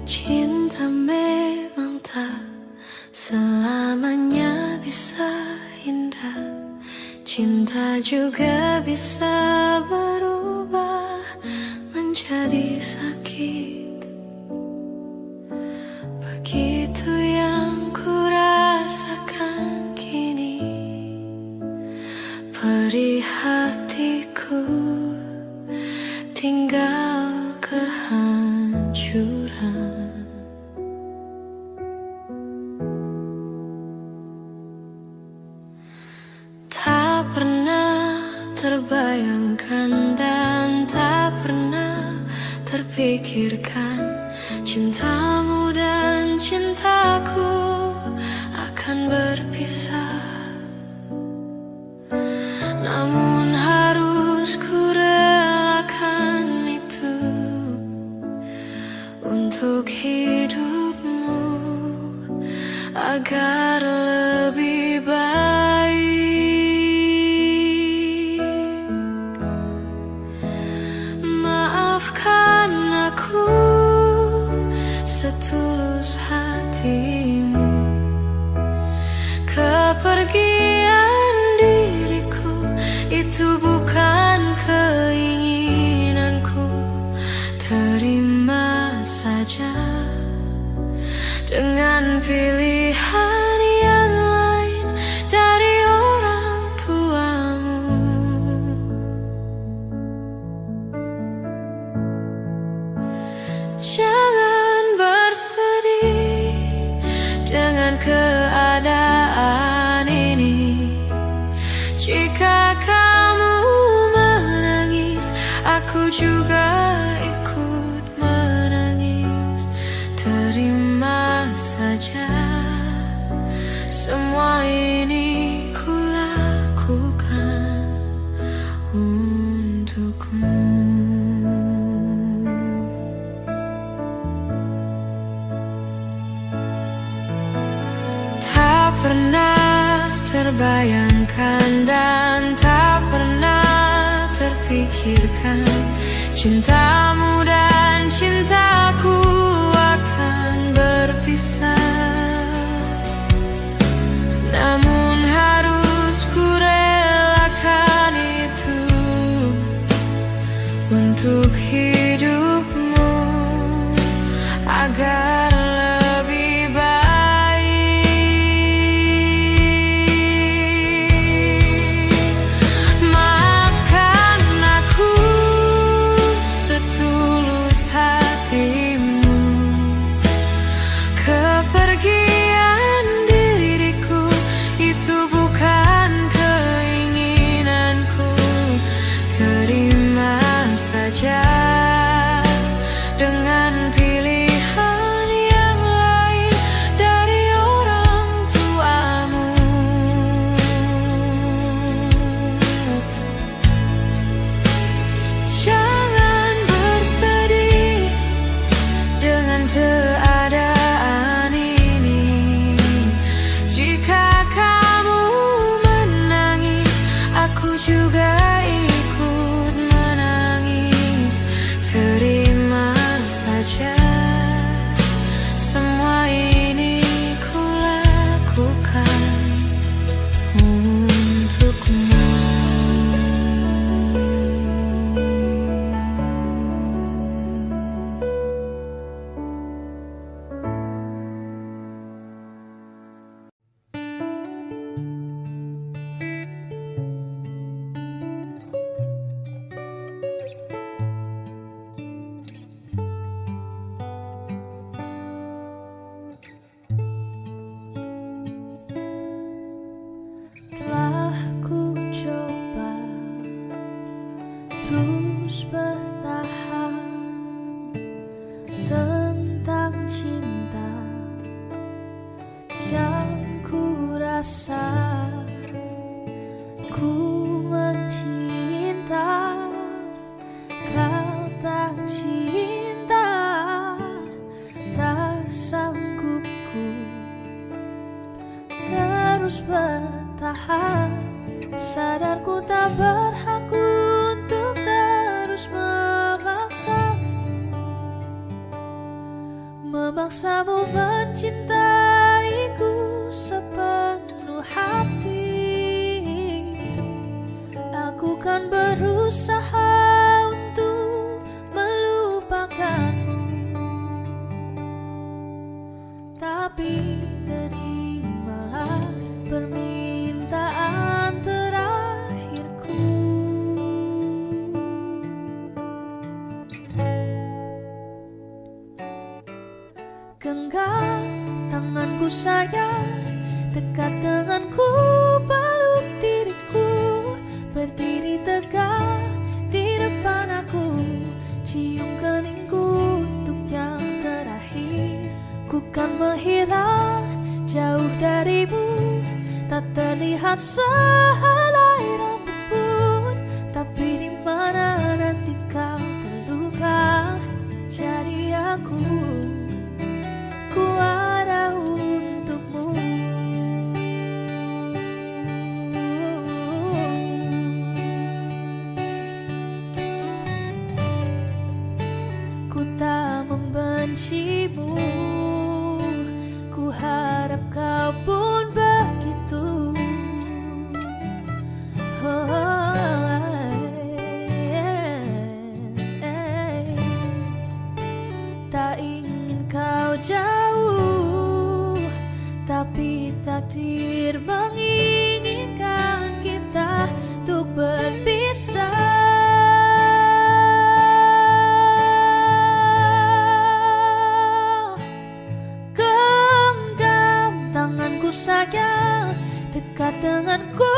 Cinta memang tak selamanya bisa indah. Cinta juga bisa berubah menjadi sakit. Begitu yang ku rasakan kini. Perih hatiku tinggal kehancuran. Tak pernah terbayangkan dan tak pernah terpikirkan cintamu dan cintaku akan berpisah. Namun harus ku relakan itu untuk hidupmu agar lebih baik. Maafkan aku setulus hatimu. Kepergian diriku itu bukan keinginanku. Terima saja dengan pilihan yang lain dari orang tuamu. Jangan bersedih dengan keadaan ini. Jika kamu menangis, aku juga ikut menangis. Terima saja semua ini ku lakukan untukmu. Tak pernah terbayangkan dan tak pernah terpikirkan cintamu dan cintaku akan berpisah. Namun harus ku relakan itu untuk hidupmu agar lebih baik. Maafkan aku setulus hatimu. Kepergian diriku itu bukan keinginanku. Terima saja dengan pilihan yang lain dari orang tuamu. Jangan bersedih dengan keadaan ini. Jika kamu menangis, aku juga ikut menangis. Terima saja semua ini ku lakukan untukmu. Telah ku coba terus bertahan tentang cinta yang ku rasa. Ku mencinta, kau tak cinta. Tak sanggup ku terus bertahan. Sadarku tak berhak untuk terus memaksamu memaksamu mencintaiku sepenuh hati. Aku kan berusaha untuk melupakanmu, tapi terimalah permintaan terakhirku. Genggam tanganku sayang, dekat denganku, peluk diriku, berdiri tegak di depan aku, cium keningku untuk yang terakhir. Ku kan menghilang jauh darimu, tak terlihat sehelai rambut pun, tapi di mana nanti kau terluka, jadi aku ada untukmu. Ku tak membencimu, ku harap kau pun begitu. Tak ingin kau jauh, tapi takdir menginginkan kita untuk berpisah. Genggam tanganku sayang, dekat denganku,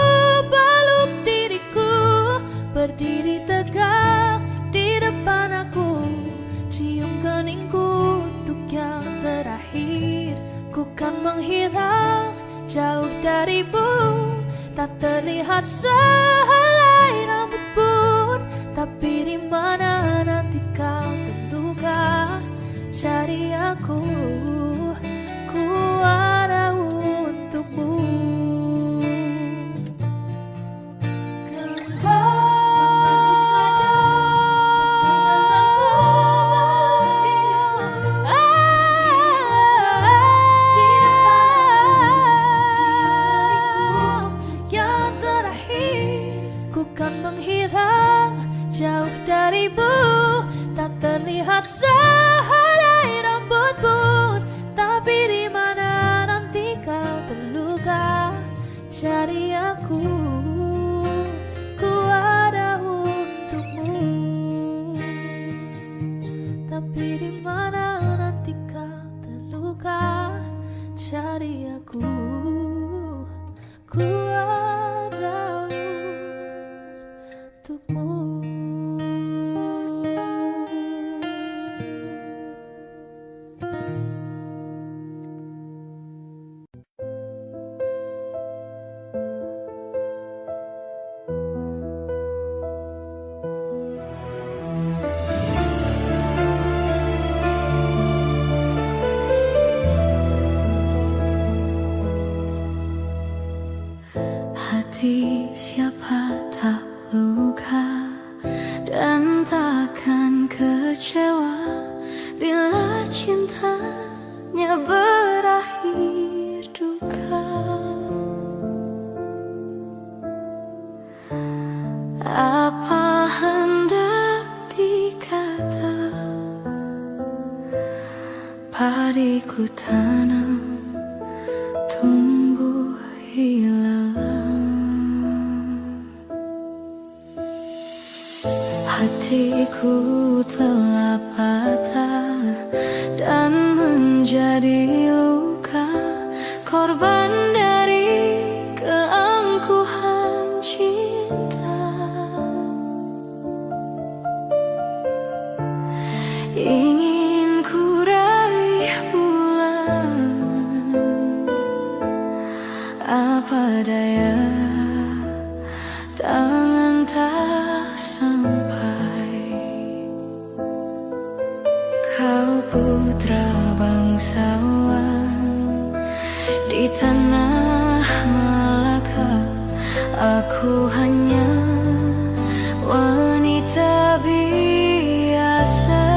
peluk diriku, berdiri tegak di depan aku, cium keningku untuk yang terakhir. Ku kan menghilang jauh darimu, tak terlihat sehelai rambut pun, tapi di mana nanti kau terluka, jadi aku ada untukmu. Jauh darimu, tak terlihat sehelai rambut pun, tapi di mana nanti kau terluka, jadi aku ada untukmu. Tapi di mana nanti kau terluka, jadi aku ada untukmu. Hati siapa tak luka dan takkan kecewa bila cintanya berakhir duka. Apa hendak dikata, padiku tanam tumbuh hilang. Hatiku telah patah dan menjadi luka, korban dari keangkuhan cinta. Ingin ku raih bulan, apa daya, tangan tak sampai. Kau putra bangsawan di tanah Malaka, aku hanya wanita biasa.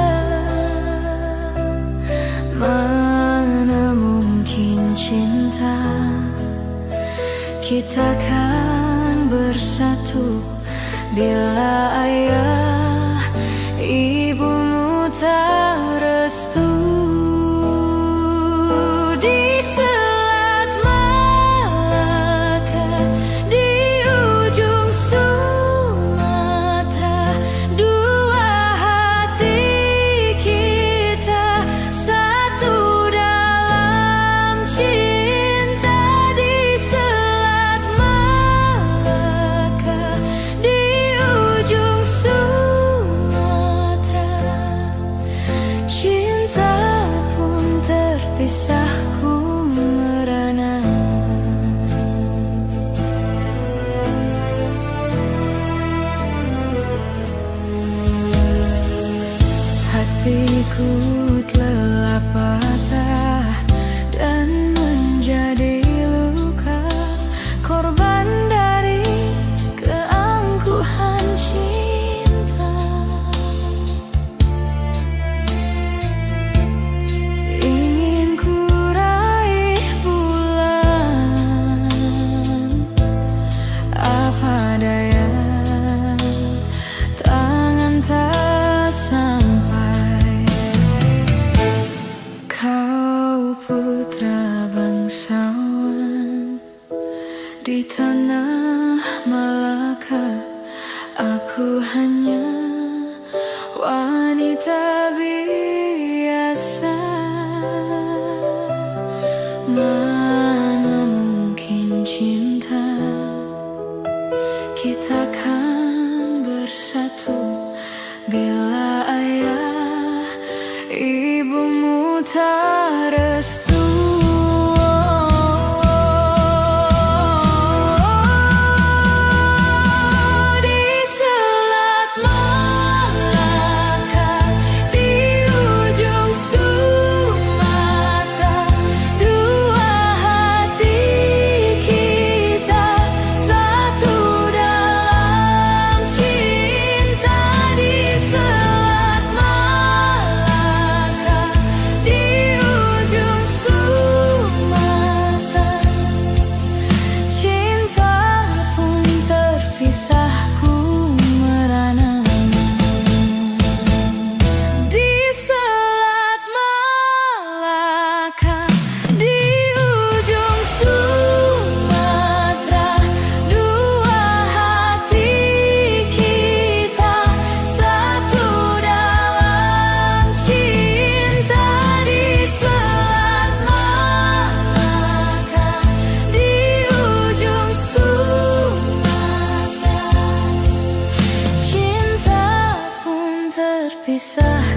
kata kita kan bersatu bila ayah ibumu tak restu. Di Selat Malaka, di ujung Sumatera, dua hati kita satu dalam cinta. Di Selat Malaka, di ujung Sumatera, cinta pun terpisahku merana. Hatiku telah patah dan menjadi luka, korban dari keangkuhan cinta. Ingin ku raih bulan, apa daya tangan tak sampai. Kau putra bangsawan di tanah Malaka, aku hanya wanita biasa. Mana mungkin cinta kita kan bersatu bila ayah ibumu tak restu. Di Selat Malaka, di ujung Sumatera, dua hati kita satu dalam cinta. Di Selat Malaka, di ujung Sumatera, cinta pun terpisahku merana. Di Selat Malaka, di ujung Sumatera, dua hati kita satu dalam cinta. Di Selat Malaka, di ujung Sumatera, cinta pun terpisah